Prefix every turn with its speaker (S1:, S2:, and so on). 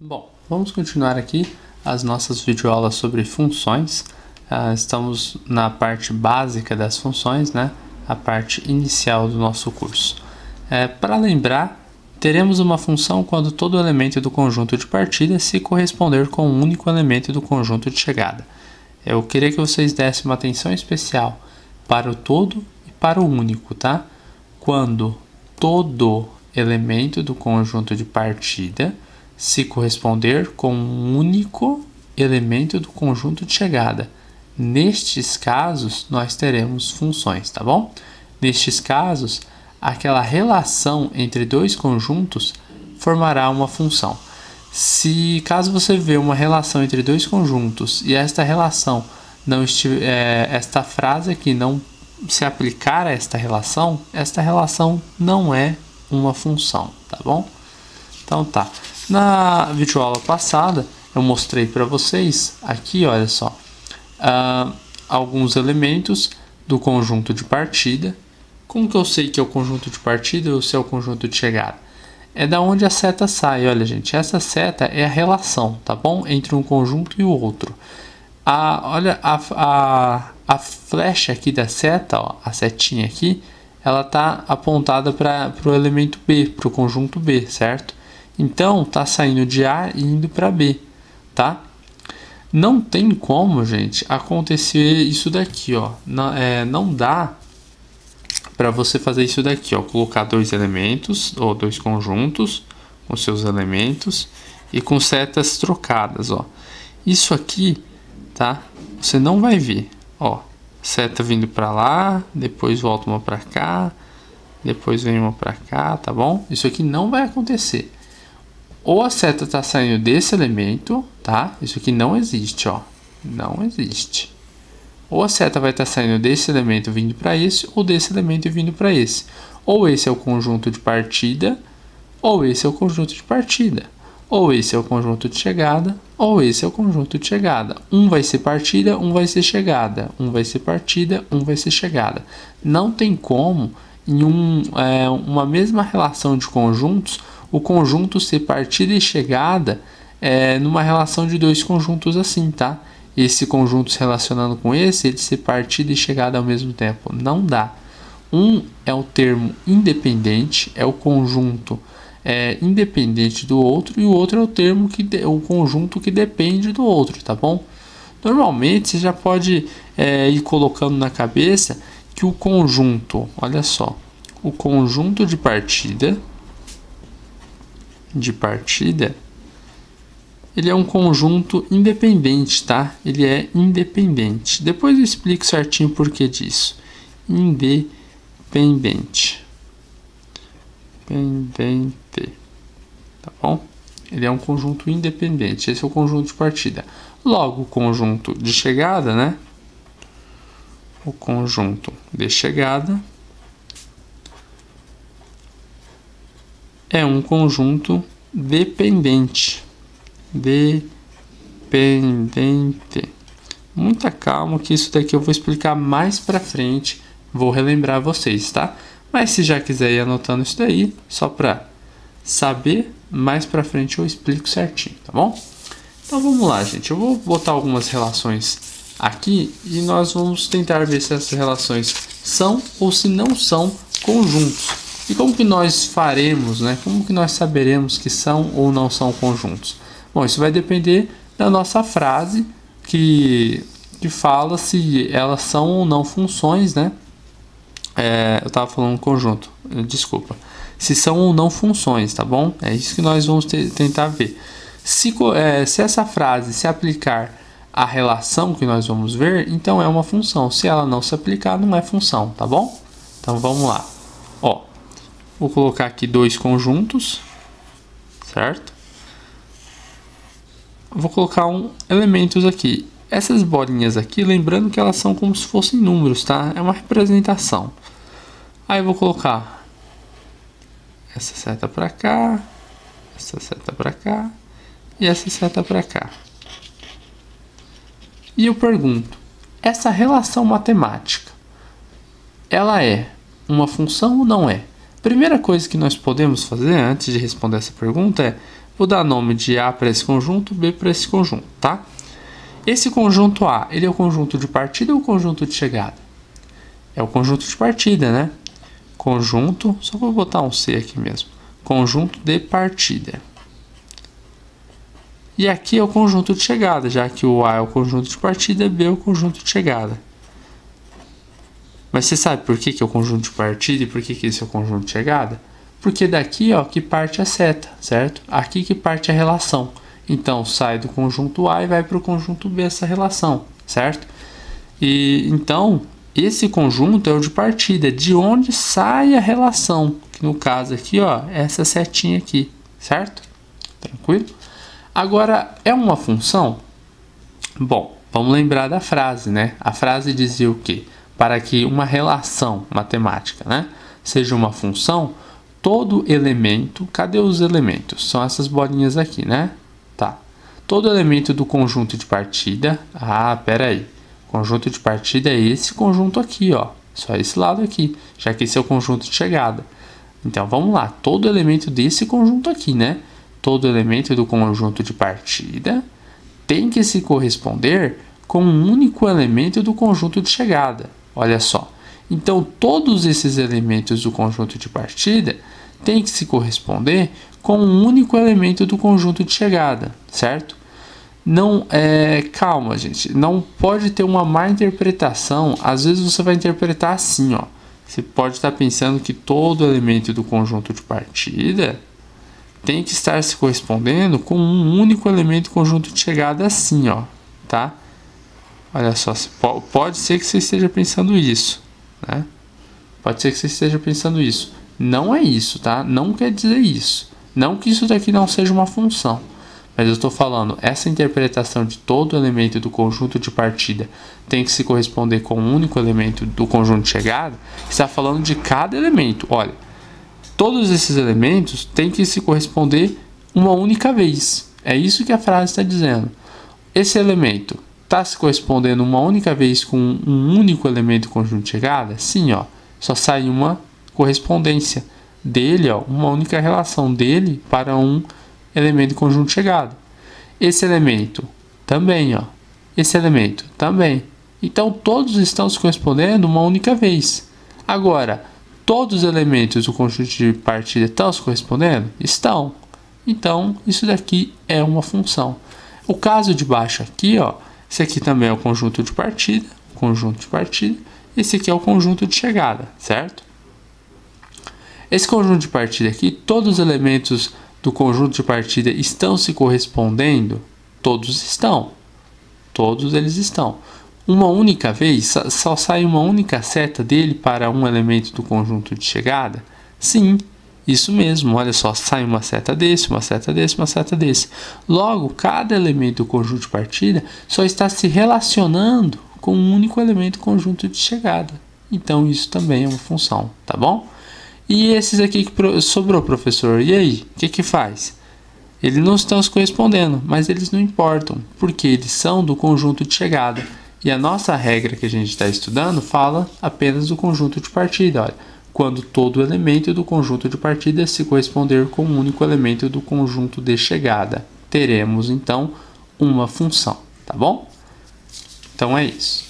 S1: Bom, vamos continuar aqui as nossas videoaulas sobre funções. Estamos na parte básica das funções, né? A parte inicial do nosso curso. Para lembrar, teremos uma função quando todo elemento do conjunto de partida se corresponder com um único elemento do conjunto de chegada. Eu queria que vocês dessem uma atenção especial para o todo e para o único, tá? Quando todo elemento do conjunto de partida se corresponder com um único elemento do conjunto de chegada. Nestes casos, nós teremos funções, tá bom? Nestes casos, aquela relação entre dois conjuntos formará uma função. Caso você vê uma relação entre dois conjuntos e esta relação não estiver, esta frase aqui não se aplicar a esta relação não é uma função, tá bom? Então tá. Na videoaula passada, eu mostrei para vocês aqui, olha só, alguns elementos do conjunto de partida. Como que eu sei que é o conjunto de partida ou se é o conjunto de chegada? É da onde a seta sai, olha gente, essa seta é a relação, tá bom? Entre um conjunto e o outro. Olha a flecha aqui da seta, ó, a setinha aqui, ela tá apontada para o elemento B, para o conjunto B, certo? Então, tá saindo de A e indo para B, tá? Não tem como, gente, acontecer isso daqui, ó. Não dá para você fazer isso daqui, ó. Colocar dois elementos ou dois conjuntos com seus elementos e com setas trocadas, ó. Isso aqui, tá? Você não vai ver, ó. Seta vindo para lá, depois volta uma para cá, depois vem uma para cá, tá bom? Isso aqui não vai acontecer. Ou a seta está saindo desse elemento, tá? Isso aqui não existe, ó. Não existe. Ou a seta vai estar saindo desse elemento vindo para esse, ou desse elemento vindo para esse. Ou esse é o conjunto de partida, ou esse é o conjunto de partida. Ou esse é o conjunto de chegada, ou esse é o conjunto de chegada. Um vai ser partida, um vai ser chegada. Um vai ser partida, um vai ser chegada. Não tem como, em uma mesma relação de conjuntos, o conjunto ser partida e chegada numa relação de dois conjuntos assim, tá? Esse conjunto se relacionando com esse, ele ser partida e chegada ao mesmo tempo. Não dá. Um é o termo independente, é o conjunto independente do outro, e o outro é o conjunto que depende do outro, tá bom? Normalmente, você já pode ir colocando na cabeça que o conjunto, olha só, o conjunto de partida, ele é um conjunto independente, tá? Ele é independente. Depois eu explico certinho o porquê disso. Independente. Tá bom? Ele é um conjunto independente. Esse é o conjunto de partida. Logo, o conjunto de chegada, né? O conjunto de chegada é um conjunto dependente. Muita calma, que isso daqui eu vou explicar mais pra frente. Vou relembrar vocês, tá? Mas se já quiser ir anotando isso daí, só pra saber, mais pra frente eu explico certinho, tá bom? Então vamos lá, gente. Eu vou botar algumas relações aqui e nós vamos tentar ver se essas relações são ou se não são conjuntos. E como que nós faremos, né? Como que nós saberemos que são ou não são conjuntos? Bom, isso vai depender da nossa frase que fala se elas são ou não funções, né? Eu estava falando conjunto, desculpa. Se são ou não funções, tá bom? É isso que nós vamos tentar ver. Se essa frase se aplicar à relação que nós vamos ver, então é uma função. Se ela não se aplicar, não é função, tá bom? Então vamos lá. Ó, vou colocar aqui dois conjuntos, certo? Vou colocar elementos aqui. Essas bolinhas aqui, lembrando que elas são como se fossem números, tá? É uma representação. Aí eu vou colocar essa seta para cá, essa seta para cá e essa seta para cá. E eu pergunto, essa relação matemática, ela é uma função ou não é? Primeira coisa que nós podemos fazer antes de responder essa pergunta é Vou dar nome de A para esse conjunto, B para esse conjunto, tá? Esse conjunto A, ele é o conjunto de partida ou o conjunto de chegada? É o conjunto de partida, né? Conjunto, só vou botar um C aqui mesmo. Conjunto de partida. E aqui é o conjunto de chegada, já que o A é o conjunto de partida, B é o conjunto de chegada. Mas você sabe por que é o conjunto de partida e por que esse é o conjunto de chegada? Porque daqui, ó, que parte a seta, certo? Aqui que parte a relação. Então, sai do conjunto A e vai para o conjunto B essa relação, certo? E então, esse conjunto é o de partida, de onde sai a relação. Que no caso aqui, ó, é essa setinha aqui, certo? Tranquilo? Agora, é uma função? Bom, vamos lembrar da frase, né? A frase dizia o quê? Para que uma relação matemática, né, seja uma função, todo elemento, cadê os elementos? São essas bolinhas aqui, né? Tá. Todo elemento do conjunto de partida, pera aí. Conjunto de partida é esse conjunto aqui, ó. Só esse lado aqui, já que esse é o conjunto de chegada. Então, vamos lá. Todo elemento desse conjunto aqui, né? Todo elemento do conjunto de partida tem que se corresponder com um único elemento do conjunto de chegada. Olha só. Então, todos esses elementos do conjunto de partida têm que se corresponder com um único elemento do conjunto de chegada, certo? Não, calma, gente. Não pode ter uma má interpretação. Às vezes você vai interpretar assim, ó. Você pode estar pensando que todo elemento do conjunto de partida tem que estar se correspondendo com um único elemento do conjunto de chegada assim, ó, tá? Olha só, pode ser que você esteja pensando isso, né? Pode ser que você esteja pensando isso. Não é isso, tá? Não quer dizer isso. Não que isso daqui não seja uma função. Mas eu estou falando, essa interpretação de todo elemento do conjunto de partida tem que se corresponder com um único elemento do conjunto de chegada, está falando de cada elemento. Olha, todos esses elementos têm que se corresponder uma única vez. É isso que a frase está dizendo. Esse elemento está se correspondendo uma única vez com um único elemento do conjunto de chegada? Sim, ó. Só sai uma correspondência dele, ó, uma única relação dele para um elemento do conjunto de chegada. Esse elemento também, ó. Esse elemento também. Então, todos estão se correspondendo uma única vez. Agora, todos os elementos do conjunto de partida estão se correspondendo? Estão. Então, isso daqui é uma função. O caso de baixo aqui, ó, esse aqui também é o conjunto de partida, esse aqui é o conjunto de chegada, certo? Esse conjunto de partida aqui, todos os elementos do conjunto de partida estão se correspondendo? Todos estão. Todos eles estão. Uma única vez, só sai uma única seta dele para um elemento do conjunto de chegada? Sim, isso mesmo. Olha só, sai uma seta desse, uma seta desse, uma seta desse. Logo, cada elemento do conjunto de partida só está se relacionando com um único elemento do conjunto de chegada. Então, isso também é uma função, tá bom? E esses aqui que sobrou, professor, e aí? O que faz? Eles não estão se correspondendo, mas eles não importam, porque eles são do conjunto de chegada. E a nossa regra que a gente está estudando fala apenas do conjunto de partida. Olha, quando todo elemento do conjunto de partida se corresponder com um único elemento do conjunto de chegada, teremos então uma função, tá bom? Então é isso.